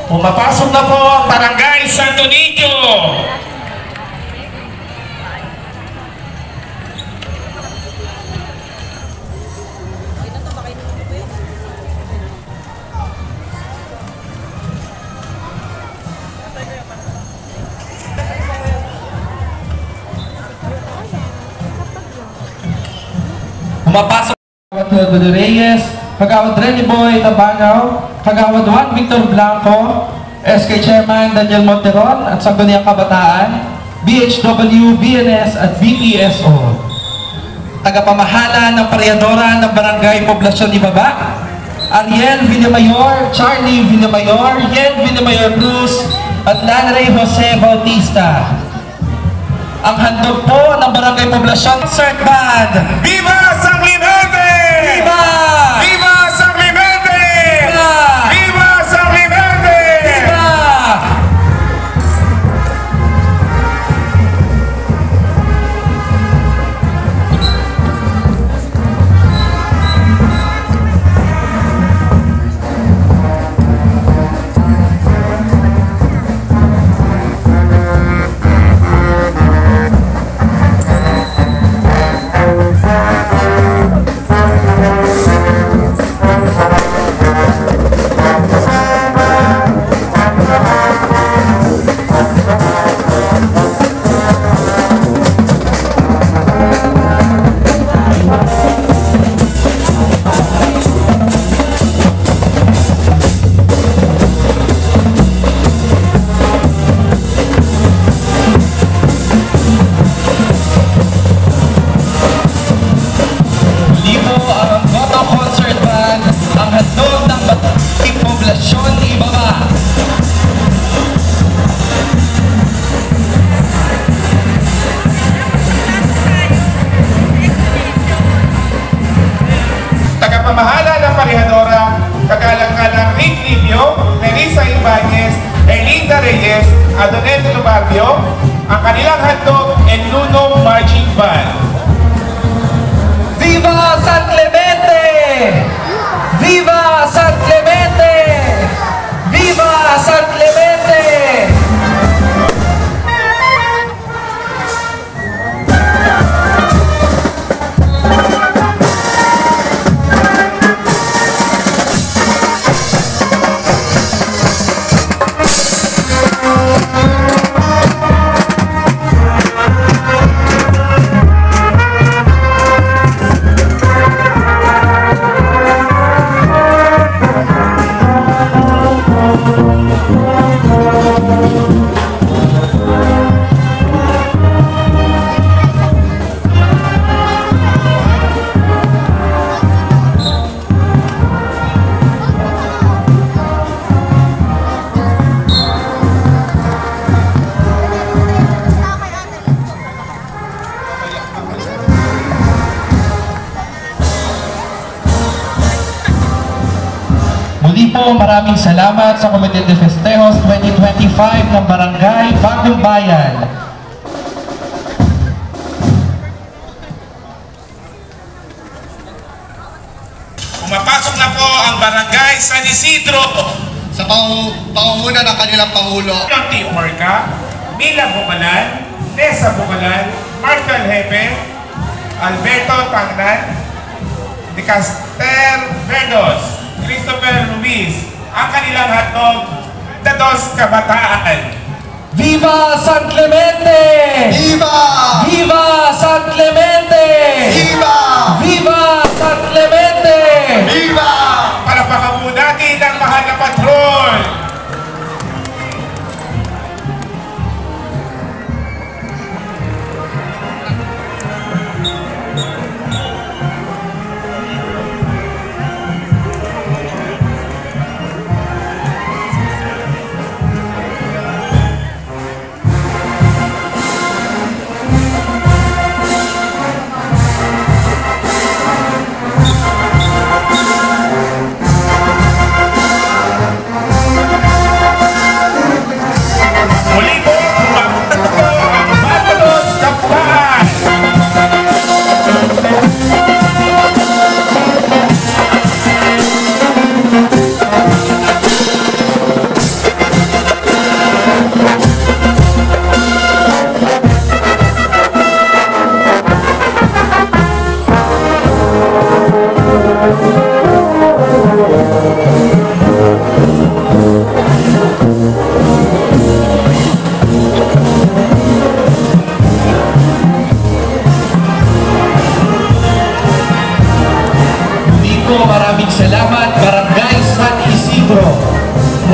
Pumapasok na po ang Barangay Santo Niño. Pumapasok Kagawad Reyes, Kagawad Rene Boy Tabanaw, Kagawad Juan Victor Blanco, SK Chairman Daniel Monteron at Sangguniang Kabataan, BHW, BNS at BPSO. Tagapamahala ng Paryadora ng Barangay Poblasyon Ibaba, Ariel Villamayor, Charlie Villamayor, Yen Villamayor Cruz at Lanray Jose Bautista. Ang handog po ng Barangay Poblasyon Concert Band. Viva San Clemente! Viva! Viva San Clemente! Viva! Viva San Clemente! Viva! Tagapamahala ng Paryadora, Kagalang-galang Rick Livio, Nerissa Ibanez, Erlinda Reyes, Adonete Lubarbio, ang kanilang handog and Nuno Marching Band. Viva San Clemente! Viva San Clemente! Viva San Clemente! Muli po, maraming salamat sa Comité de Festejos 2025 ng Barangay Bagong Bayan. Pumapasok na po ang Barangay San Isidro sa pangunguna ng kanilang Pangulo. Team Orca, Mila Bukalan, Nessa Bukalan, Marcal Hepe, Alberto Tangnan, De Caster Verdos, Christopher Ruiz, ang kanilang hatog, Dados Kabataan. Viva San Clemente! Viva! Viva San Clemente! Viva! Viva San Clemente! Viva! Palakpakan po natin ang mahal na patrol.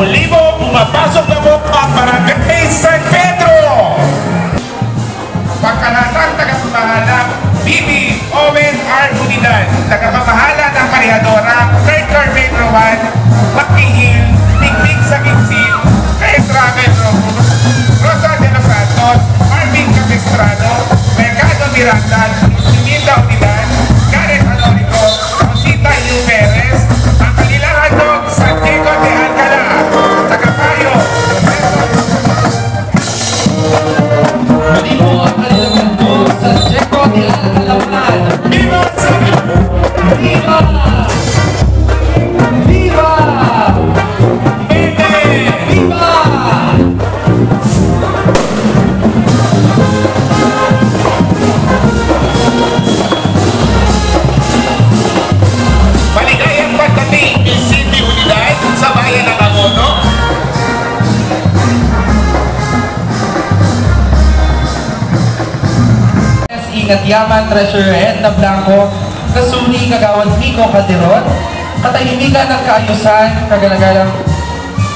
Muli mo, pumapasok na po ang Barangay San Pedro. Pagkalatang tagapamahala, Bibi Owen R. Unidad, tagapamahala ng Karihadora, 3rd Carpentro 1, Makihil, Tigtig sa Kinsin, Kaestra Metro, Rosa de los Santos, Marvin Capistrano, Mercado Miranda, Siminda Unidad, Gareth Anorico, Rosita Yu Perez, ang kanilang handog, San Diego de Alcala, tagapayo, Muli po ang kanilang handog sa Checo de Alcalapan. Viva San Viva! Viva! Mete! Viva! Maligayang pagdating ni Cindy Unidad sa bayan ng Angono. Ingat Yaman, Treasurer Edna Blanco, Kasuni, Kagawad Pico Calderon, Katahimikan ng Kaayusan, Kagalagalang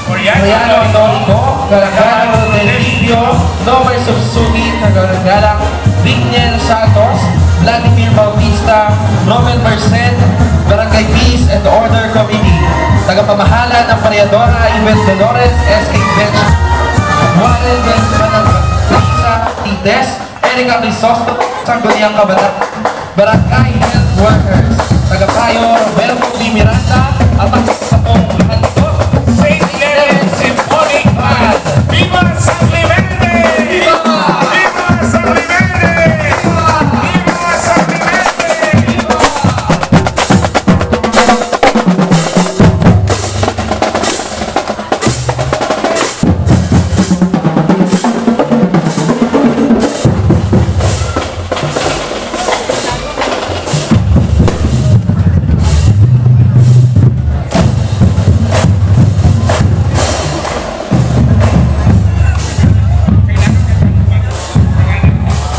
Mariano Anorico, Galagalang Del Livio, Nomer Subsugi, Kagalagalang Vigniel Santos, Vladimir Bautista, Romel Merced, Barangay Peace and Order Committee, tagapamahala ng Pariadora, Ivel Dolores, SK Bench, Warren Benjamin Tites, Erika Crisosto, Sangguniang Kabataan, Barangay Health Workers, tagapayo Roberto D. Miranda, at ang kapong handog, St. Clement Symphonic Band. Viva San Clemente! Viva! Viva San Clemente! Viva San Clemente!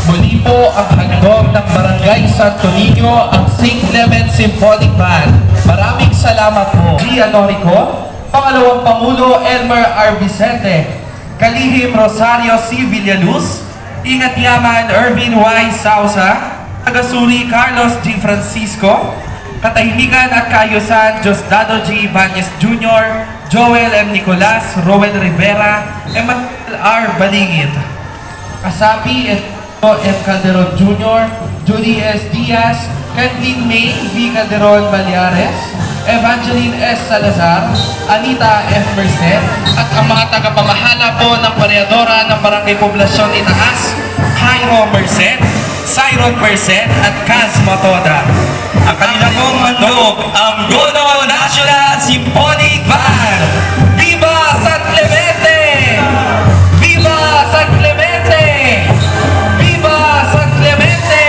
Muli po ang handog ng Barangay Santo Niño, ang St. Clement Symphonic Band. Maraming salamat po. G. Anorico, Pangalawang Pangulo Elmer R. Vicente, Kalihim Rosario C. Villaluz, Ingat Yaman Ervin Y. Sausa, Tagasuri Carlos G. Francisco, Katahimikan at Kaayusan Diosdado G. Ibanez Jr., Joel M. Nicolas, Rowan Rivera, Emmanuel R. Balingit, Kasapi M. Calderon Jr., Judy S. Diaz, Kathleen May V. Calderon Baleares, Evangeline S. Salazar, Anita F. Merced, at ang mga tagapamahala po ng Pariadora ng Barangay Poblasyon Itaas, Jairo Merced, Cyron Merced, at Kaz Matoda. Ang kanilang pong handog, ang Gono National Symphonic Band. Viva San Clemente! Viva San Clemente! Viva San Clemente!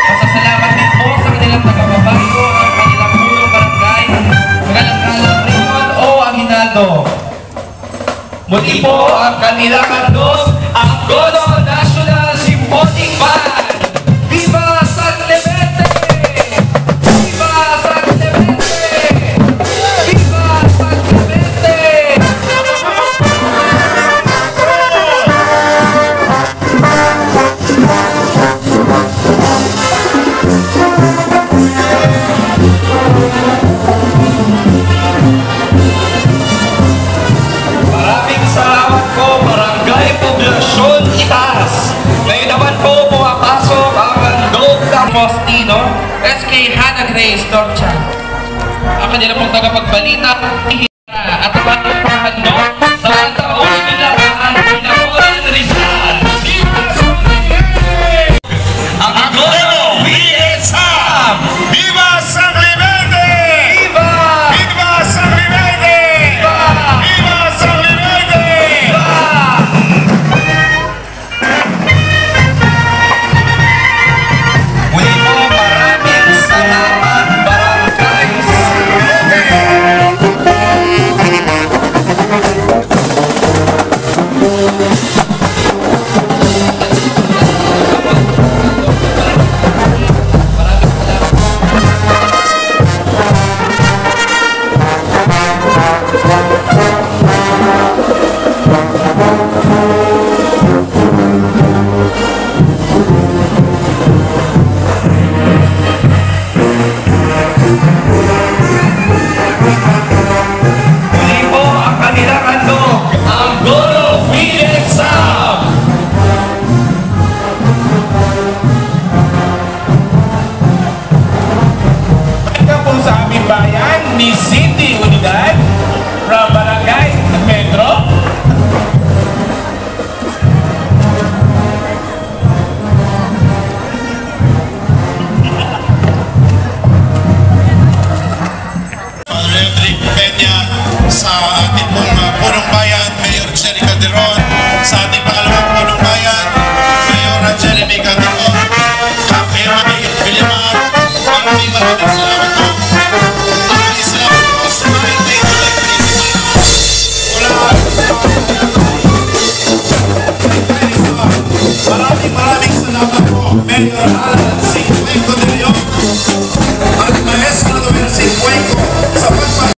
Pasasalamat din po sa kanilang tagapabayo, ang kanilang pulong barangay, Magalang-galang Raymond O. Aguinaldo. Muli po ang kanilang handog, ang Gono National Symphonic Band. Viva San Clemente! Viva San Clemente! Viva San Clemente! Maraming salamat po, Barangay Poblasyon Itaas. Ngayon naman po pumapasok ang handog ng Postino, SK Hannah Grace Dorcha. Ang kanila pong tagapagbalita, at ang mga handog sa taon nila ang Pinakoran Rizal. Ang Gono VSM! Viva San Clemente! Viva! Viva San Clemente! Viva! Viva San Clemente! Muli po, maraming salamat, Barangay San Clemente! Viva!